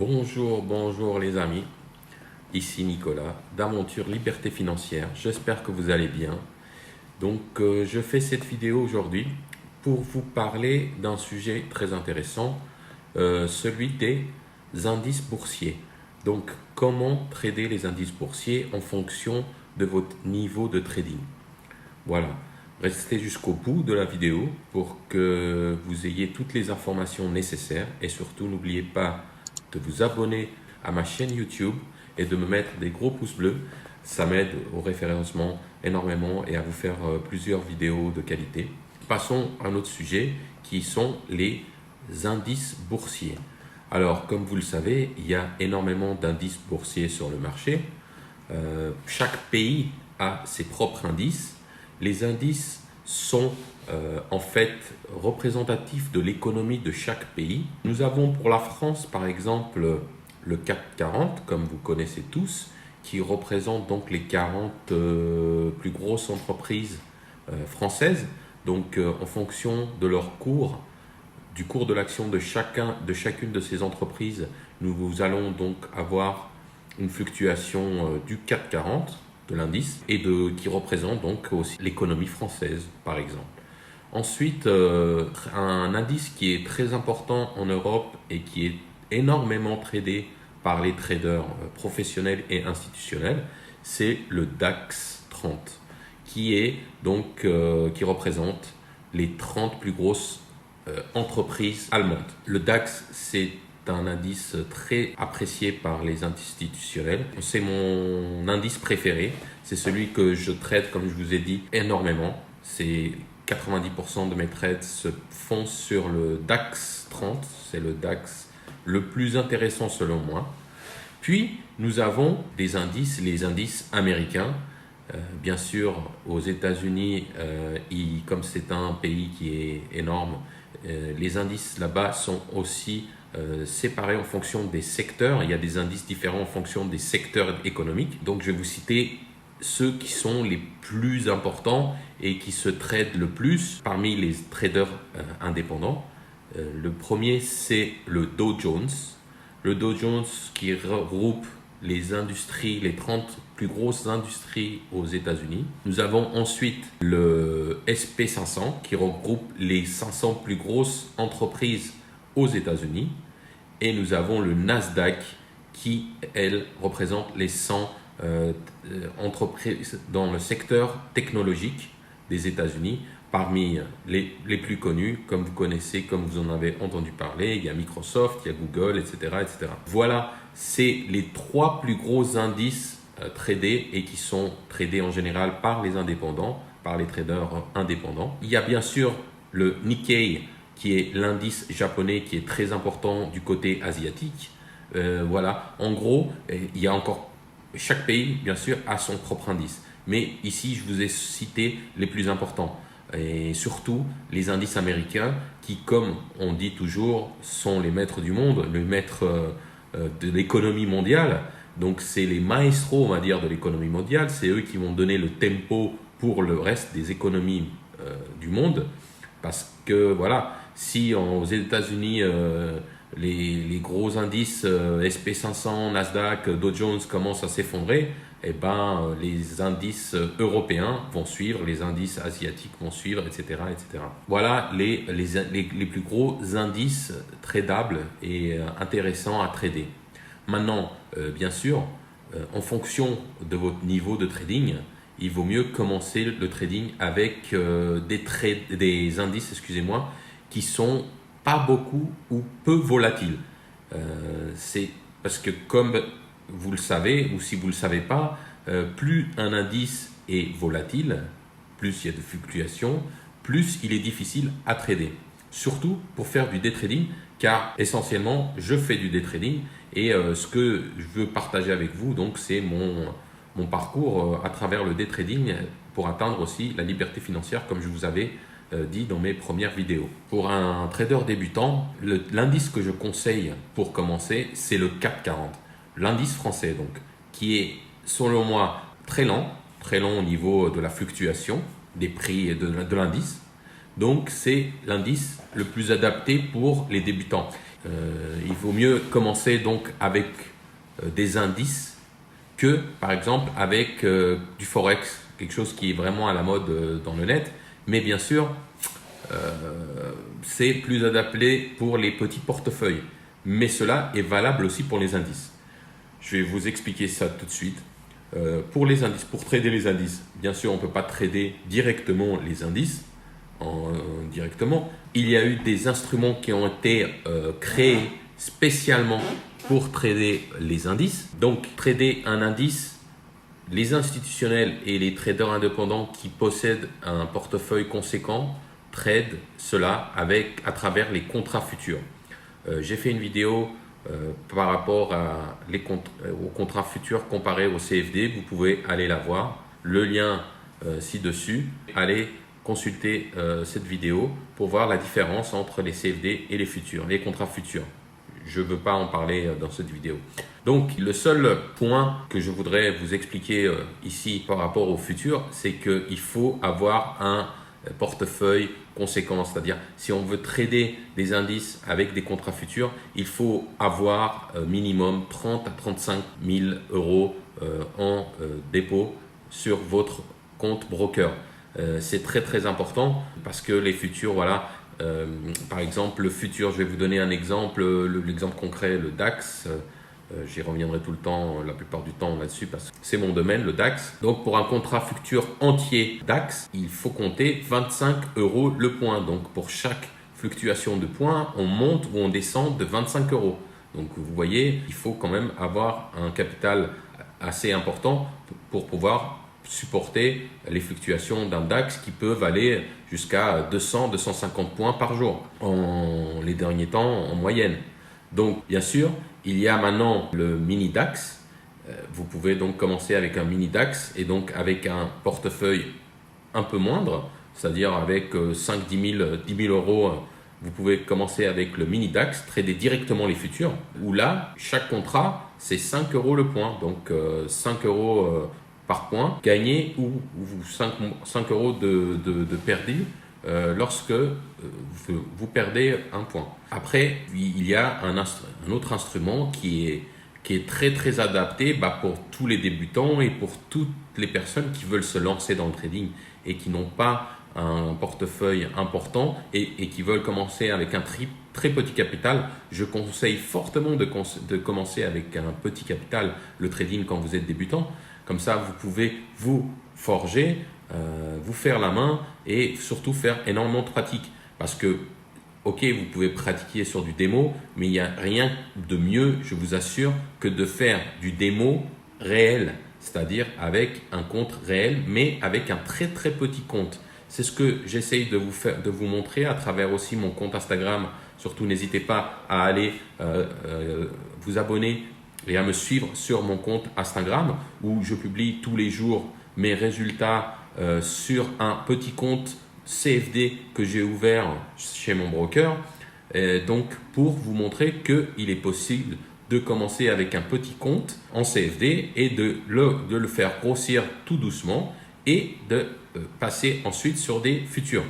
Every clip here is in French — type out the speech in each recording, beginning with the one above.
Bonjour les amis, ici Nicolas d'Aventure Liberté Financière, j'espère que vous allez bien. Je fais cette vidéo aujourd'hui pour vous parler d'un sujet très intéressant, celui des indices boursiers. Donc comment trader les indices boursiers en fonction de votre niveau de trading. Voilà, restez jusqu'au bout de la vidéo pour que vous ayez toutes les informations nécessaires et surtout n'oubliez pas de vous abonner à ma chaîne YouTube et de me mettre des gros pouces bleus. Ça m'aide au référencement énormément et à vous faire plusieurs vidéos de qualité. Passons à un autre sujet qui sont les indices boursiers. Alors, comme vous le savez, il y a énormément d'indices boursiers sur le marché. Chaque pays a ses propres indices. Les indices sont en fait représentatifs de l'économie de chaque pays. Nous avons pour la France par exemple le CAC 40, comme vous connaissez tous, qui représente donc les 40 plus grosses entreprises françaises. Donc en fonction de leur cours, du cours de l'action de chacune de ces entreprises, nous allons donc avoir une fluctuation du CAC 40, de l'indice, et qui représente donc aussi l'économie française par exemple. Ensuite, un indice qui est très important en Europe et qui est énormément tradé par les traders professionnels et institutionnels, c'est le DAX 30, qui représente les 30 plus grosses entreprises allemandes. Le DAX, c'est un indice très apprécié par les institutionnels. C'est mon indice préféré. C'est celui que je trade, comme je vous ai dit, énormément. C'est 90% de mes trades se font sur le DAX 30. C'est le DAX le plus intéressant selon moi. Puis, nous avons des indices, les indices américains. Bien sûr, aux États-Unis, comme c'est un pays qui est énorme, les indices là-bas sont aussi séparés en fonction des secteurs. Il y a des indices différents en fonction des secteurs économiques. Donc, je vais vous citer ceux qui sont les plus importants et qui se tradent le plus parmi les traders indépendants. Le premier, c'est le Dow Jones. Le Dow Jones qui regroupe les industries, les 30 plus grosses industries aux États-Unis. Nous avons ensuite le SP500 qui regroupe les 500 plus grosses entreprises aux États-Unis. Et nous avons le Nasdaq qui, elle, représente les 100 entreprises dans le secteur technologique des États-Unis. Parmi les plus connus, comme vous connaissez, comme vous en avez entendu parler, il y a Microsoft, il y a Google, etc. etc. Voilà, c'est les 3 plus gros indices tradés et qui sont tradés en général par les indépendants, par les traders indépendants. Il y a bien sûr le Nikkei, qui est l'indice japonais qui est très important du côté asiatique. Voilà, en gros, il y a encore chaque pays, bien sûr, a son propre indice. Mais ici, je vous ai cité les plus importants. Et surtout les indices américains qui, comme on dit toujours, sont les maîtres du monde, les maîtres de l'économie mondiale. Donc, c'est les maestros, on va dire, de l'économie mondiale. C'est eux qui vont donner le tempo pour le reste des économies du monde. Parce que, voilà, si aux États-Unis, les gros indices SP500, Nasdaq, Dow Jones commencent à s'effondrer, eh ben, les indices européens vont suivre, les indices asiatiques vont suivre, etc. etc. Voilà les plus gros indices tradables et intéressants à trader. Maintenant, bien sûr, en fonction de votre niveau de trading, il vaut mieux commencer le trading avec des indices, excusez-moi, qui sont pas beaucoup ou peu volatiles. C'est parce que comme vous le savez, ou si vous ne le savez pas, plus un indice est volatile, plus il y a de fluctuations, plus il est difficile à trader. Surtout pour faire du day trading, car essentiellement, je fais du day trading et ce que je veux partager avec vous, donc c'est mon parcours à travers le day trading pour atteindre aussi la liberté financière, comme je vous avais dit dans mes premières vidéos. Pour un trader débutant, l'indice que je conseille pour commencer, c'est le CAC 40. L'indice français, donc, qui est, selon moi, très lent au niveau de la fluctuation des prix de l'indice. Donc, c'est l'indice le plus adapté pour les débutants. il vaut mieux commencer donc avec des indices que par exemple avec du forex, quelque chose qui est vraiment à la mode dans le net. Mais bien sûr, c'est plus adapté pour les petits portefeuilles. Mais cela est valable aussi pour les indices. Je vais vous expliquer ça tout de suite. Pour les indices, pour trader les indices, bien sûr, on ne peut pas trader directement les indices. Directement. Il y a eu des instruments qui ont été créés spécialement pour trader les indices. Donc, trader un indice, les institutionnels et les traders indépendants qui possèdent un portefeuille conséquent tradent cela à travers les contrats futurs. J'ai fait une vidéo par rapport aux contrats futurs comparés au CFD. Vous pouvez aller la voir. Le lien ci-dessus. Allez consulter cette vidéo pour voir la différence entre les CFD et les futurs, les contrats futurs. Je ne veux pas en parler dans cette vidéo. Donc, le seul point que je voudrais vous expliquer ici par rapport aux futurs, c'est qu'il faut avoir un portefeuille conséquent. C'est-à-dire, si on veut trader des indices avec des contrats futurs, il faut avoir minimum 30 à 35 000 euros en dépôt sur votre compte broker. C'est très important parce que les futurs, voilà, par exemple le futur, je vais vous donner un exemple, l'exemple concret, le DAX, j'y reviendrai tout le temps, la plupart du temps là-dessus parce que c'est mon domaine, le DAX. Donc pour un contrat futur entier DAX, il faut compter 25 euros le point. Donc pour chaque fluctuation de points, on monte ou on descend de 25 euros. Donc vous voyez, il faut quand même avoir un capital assez important pour pouvoir supporter les fluctuations d'un DAX qui peuvent aller jusqu'à 200-250 points par jour les derniers temps en moyenne. Donc bien sûr, il y a maintenant le mini DAX. Vous pouvez donc commencer avec un mini DAX et donc avec un portefeuille un peu moindre, c'est-à-dire avec 5-10 000 euros. Vous pouvez commencer avec le mini DAX, trader directement les futurs, où là, chaque contrat, c'est 5 euros le point. Donc 5 euros par point gagné ou 5 euros de perdu lorsque vous perdez un point. Après, il y a un autre instrument qui est très adapté pour tous les débutants et pour toutes les personnes qui veulent se lancer dans le trading et qui n'ont pas un portefeuille important et qui veulent commencer avec un très petit capital. Je conseille fortement de commencer avec un petit capital le trading quand vous êtes débutant. Comme ça, vous pouvez vous forger, vous faire la main et surtout faire énormément de pratique. Parce que, ok, vous pouvez pratiquer sur du démo, mais il n'y a rien de mieux, je vous assure, que de faire du démo réel. C'est-à-dire avec un compte réel, mais avec un très petit compte. C'est ce que j'essaye de vous montrer à travers aussi mon compte Instagram. Surtout, n'hésitez pas à aller vous abonner et à me suivre sur mon compte Instagram où je publie tous les jours mes résultats sur un petit compte CFD que j'ai ouvert chez mon broker. Donc, pour vous montrer qu'il est possible de commencer avec un petit compte en CFD et de le faire grossir tout doucement et de passer ensuite sur des futurs.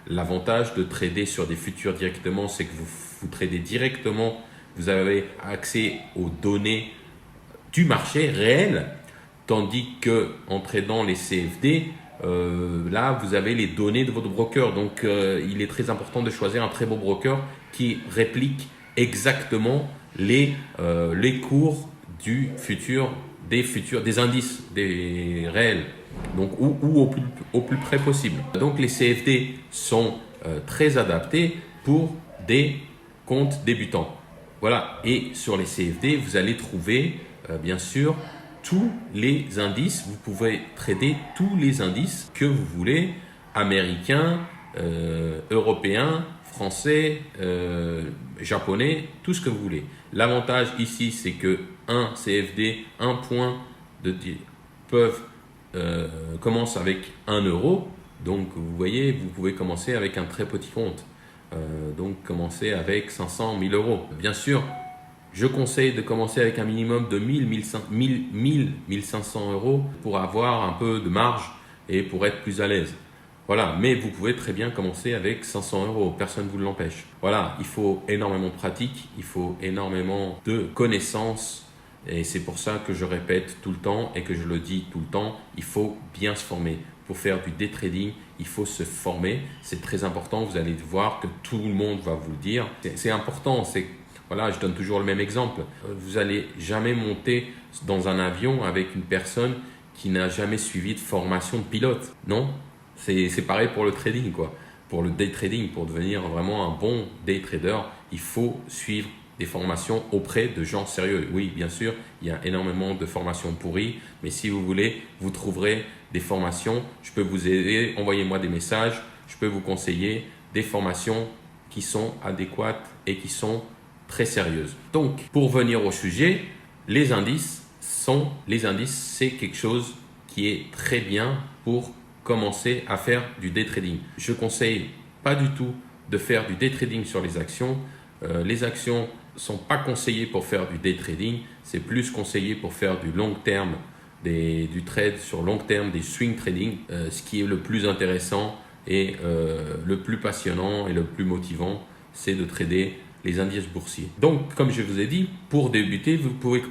L'avantage de trader sur des futurs directement, c'est que vous tradez directement, vous avez accès aux données du marché réel, tandis qu'en tradant les CFD, là, vous avez les données de votre broker. Donc, il est très important de choisir un très beau broker qui réplique exactement les cours du futur, des indices, des réels, donc ou au plus près possible. Donc, les CFD sont très adaptés pour des comptes débutants. Voilà, et sur les CFD, vous allez trouver bien sûr tous les indices. Vous pouvez trader tous les indices que vous voulez, américains, européens, français, japonais, tout ce que vous voulez. L'avantage ici, c'est que un CFD, un point commence avec 1 euro. Donc, vous voyez, vous pouvez commencer avec un très petit compte. Donc, commencer avec 500 000 euros. Bien sûr, je conseille de commencer avec un minimum de 1 500 euros pour avoir un peu de marge et pour être plus à l'aise. Voilà, mais vous pouvez très bien commencer avec 500 euros, personne ne vous l'empêche. Voilà, il faut énormément de pratique, il faut énormément de connaissances et c'est pour ça que je répète tout le temps et que je le dis tout le temps, il faut bien se former. Pour faire du day trading, il faut se former, c'est très important, vous allez voir que tout le monde va vous le dire. C'est important, voilà, je donne toujours le même exemple. Vous n'allez jamais monter dans un avion avec une personne qui n'a jamais suivi de formation de pilote, non? C'est pareil pour le trading, quoi. Pour le day trading, pour devenir vraiment un bon day trader, il faut suivre des formations auprès de gens sérieux. Oui, bien sûr, il y a énormément de formations pourries, mais si vous voulez, vous trouverez des formations. Je peux vous aider, envoyez-moi des messages, je peux vous conseiller des formations qui sont adéquates et qui sont très sérieuses. Donc, pour venir au sujet, les indices, c'est quelque chose qui est très bien pour commencer à faire du day trading. Je ne conseille pas du tout de faire du day trading sur les actions. Les actions ne sont pas conseillées pour faire du day trading, c'est plus conseillé pour faire du long terme, du trade sur long terme, des swing trading, ce qui est le plus intéressant et le plus passionnant et le plus motivant, c'est de trader les indices boursiers. Donc, comme je vous ai dit, pour débuter, vous pouvez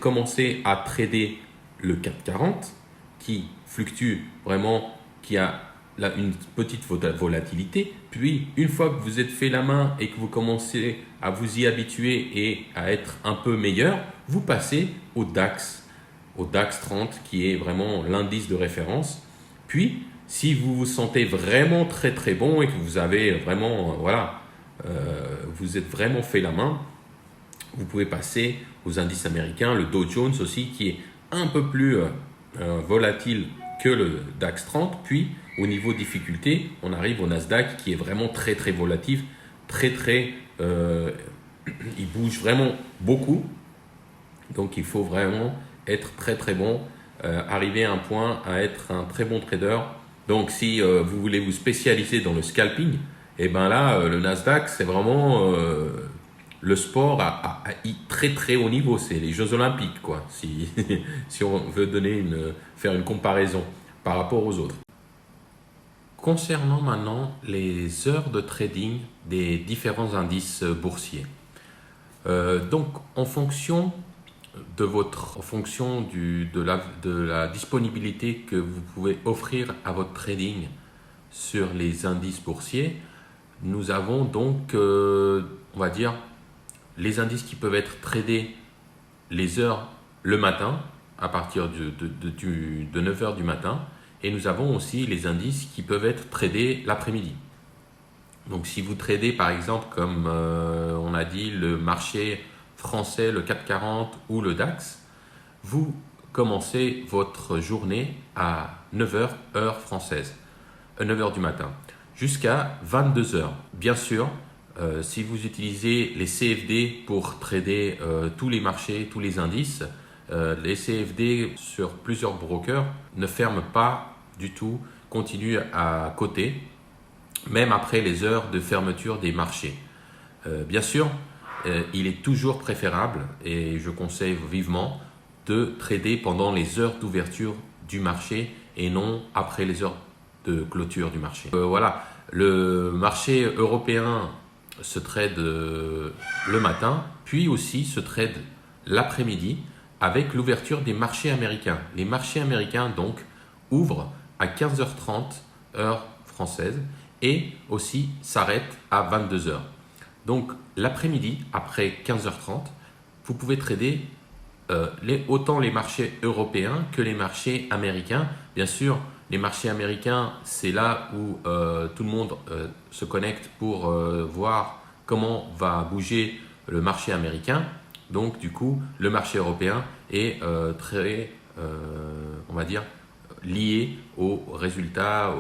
commencer à trader le CAC 40 qui fluctue vraiment, qui a une petite volatilité. Puis, une fois que vous êtes fait la main et que vous commencez à vous y habituer et à être un peu meilleur, vous passez au DAX 30 qui est vraiment l'indice de référence. Puis, si vous vous sentez vraiment très très bon et que vous avez vraiment, vous êtes vraiment fait la main, vous pouvez passer aux indices américains, le Dow Jones aussi qui est un peu plus volatile que le DAX 30. Puis au niveau difficulté, on arrive au Nasdaq qui est vraiment très très volatile, il bouge vraiment beaucoup. Donc il faut vraiment être très très bon, arriver à un point à être un très bon trader. Donc si vous voulez vous spécialiser dans le scalping, et ben là le Nasdaq c'est vraiment le sport à très très haut niveau, c'est les Jeux Olympiques quoi, si on veut faire une comparaison par rapport aux autres. Concernant maintenant les heures de trading des différents indices boursiers. Donc en fonction de la disponibilité que vous pouvez offrir à votre trading sur les indices boursiers, nous avons donc, on va dire, les indices qui peuvent être tradés les heures le matin, à partir de 9 h du matin, et nous avons aussi les indices qui peuvent être tradés l'après-midi. Donc si vous tradez par exemple, comme on a dit, le marché français, le CAC 40 ou le DAX, vous commencez votre journée à 9 h heure française, 9 h du matin, jusqu'à 22 h. Bien sûr, si vous utilisez les CFD pour trader tous les marchés, tous les indices, les CFD sur plusieurs brokers ne ferment pas du tout, continuent à coter, même après les heures de fermeture des marchés. Bien sûr, il est toujours préférable, et je conseille vivement, de trader pendant les heures d'ouverture du marché et non après les heures de clôture du marché. Voilà, le marché européen se trade le matin, puis aussi se trade l'après-midi avec l'ouverture des marchés américains. Les marchés américains donc ouvrent à 15h30 heure française et aussi s'arrêtent à 22 h. Donc l'après-midi, après 15h30, vous pouvez trader autant les marchés européens que les marchés américains. Bien sûr, les marchés américains, c'est là où tout le monde se connecte pour voir comment va bouger le marché américain. Donc du coup, le marché européen est très, on va dire, lié aux résultats,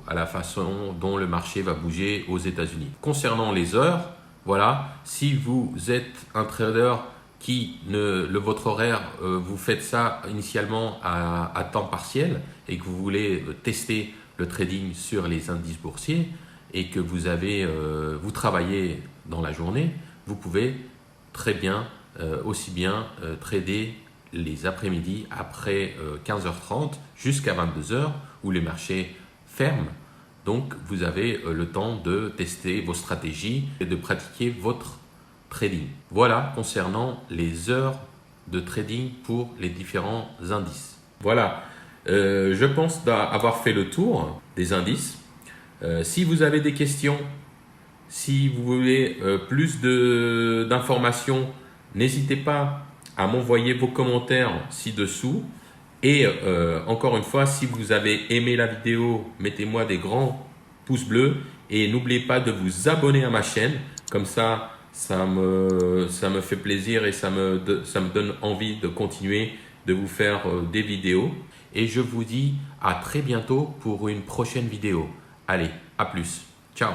à la façon dont le marché va bouger aux États-Unis. Concernant les heures, voilà, si vous êtes un trader qui votre horaire, vous faites ça initialement à temps partiel et que vous voulez tester le trading sur les indices boursiers et que vous travaillez dans la journée, vous pouvez très bien, aussi bien trader les après-midi après 15h30 jusqu'à 22 h où les marchés ferme. Donc, vous avez le temps de tester vos stratégies et de pratiquer votre trading. Voilà concernant les heures de trading pour les différents indices. Voilà, je pense avoir fait le tour des indices. Si vous avez des questions, si vous voulez plus d'informations, n'hésitez pas à m'envoyer vos commentaires ci-dessous. Et encore une fois, si vous avez aimé la vidéo, mettez-moi des grands pouces bleus et n'oubliez pas de vous abonner à ma chaîne. Comme ça me fait plaisir et ça me donne envie de continuer de vous faire des vidéos. Et je vous dis à très bientôt pour une prochaine vidéo. Allez, à plus. Ciao.